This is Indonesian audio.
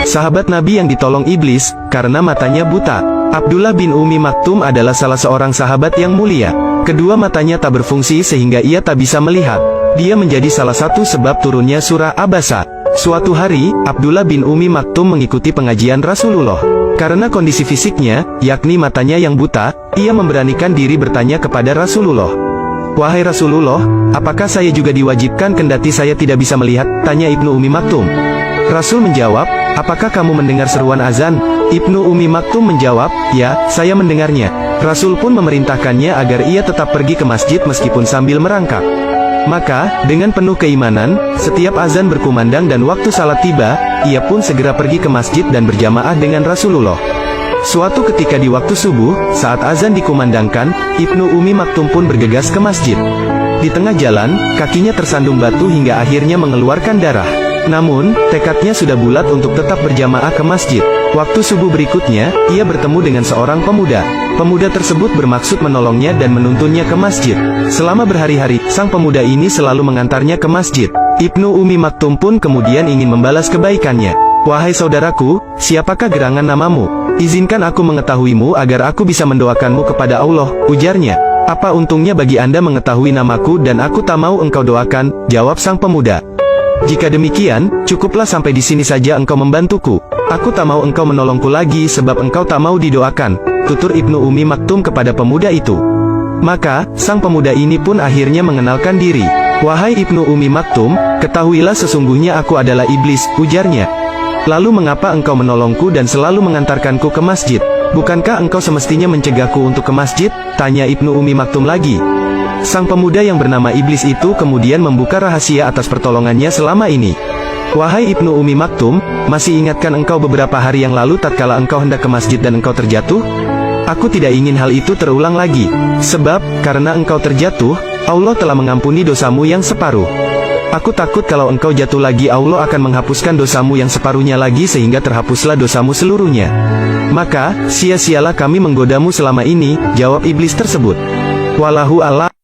sahabat Nabi yang ditolong iblis, karena matanya buta. Abdullah bin Ummi Maktum adalah salah seorang sahabat yang mulia. Kedua matanya tak berfungsi sehingga ia tak bisa melihat. Dia menjadi salah satu sebab turunnya surah Abasa. Suatu hari, Abdullah bin Ummi Maktum mengikuti pengajian Rasulullah. Karena kondisi fisiknya, yakni matanya yang buta, ia memberanikan diri bertanya kepada Rasulullah. "Wahai Rasulullah, apakah saya juga diwajibkan kendati saya tidak bisa melihat?" tanya Ibnu Ummi Maktum. Rasul menjawab, "Apakah kamu mendengar seruan azan?" Ibnu Ummi Maktum menjawab, "Ya, saya mendengarnya." Rasul pun memerintahkannya agar ia tetap pergi ke masjid meskipun sambil merangkak. Maka, dengan penuh keimanan, setiap azan berkumandang dan waktu salat tiba, ia pun segera pergi ke masjid dan berjamaah dengan Rasulullah. Suatu ketika di waktu subuh, saat azan dikumandangkan, Ibnu Ummi Maktum pun bergegas ke masjid. Di tengah jalan, kakinya tersandung batu hingga akhirnya mengeluarkan darah. Namun, tekadnya sudah bulat untuk tetap berjamaah ke masjid. Waktu subuh berikutnya, ia bertemu dengan seorang pemuda. Pemuda tersebut bermaksud menolongnya dan menuntunnya ke masjid. Selama berhari-hari, sang pemuda ini selalu mengantarnya ke masjid. Ibnu Ummi Maktum pun kemudian ingin membalas kebaikannya. "Wahai saudaraku, siapakah gerangan namamu? Izinkan aku mengetahuimu agar aku bisa mendoakanmu kepada Allah," ujarnya. "Apa untungnya bagi Anda mengetahui namaku dan aku tak mau engkau doakan," jawab sang pemuda. "Jika demikian, cukuplah sampai di sini saja engkau membantuku. Aku tak mau engkau menolongku lagi sebab engkau tak mau didoakan," tutur Ibnu Ummi Maktum kepada pemuda itu. Maka, sang pemuda ini pun akhirnya mengenalkan diri. "Wahai Ibnu Ummi Maktum, ketahuilah sesungguhnya aku adalah iblis," ujarnya. "Lalu mengapa engkau menolongku dan selalu mengantarkanku ke masjid? Bukankah engkau semestinya mencegahku untuk ke masjid?" tanya Ibnu Ummi Maktum lagi. Sang pemuda yang bernama iblis itu kemudian membuka rahasia atas pertolongannya selama ini. "Wahai Ibnu Ummi Maktum, masih ingatkah engkau beberapa hari yang lalu tatkala engkau hendak ke masjid dan engkau terjatuh? Aku tidak ingin hal itu terulang lagi. Sebab, karena engkau terjatuh, Allah telah mengampuni dosamu yang separuh. Aku takut kalau engkau jatuh lagi Allah akan menghapuskan dosamu yang separuhnya lagi sehingga terhapuslah dosamu seluruhnya. Maka, sia-sialah kami menggodamu selama ini," jawab iblis tersebut. Wallahu a'lam.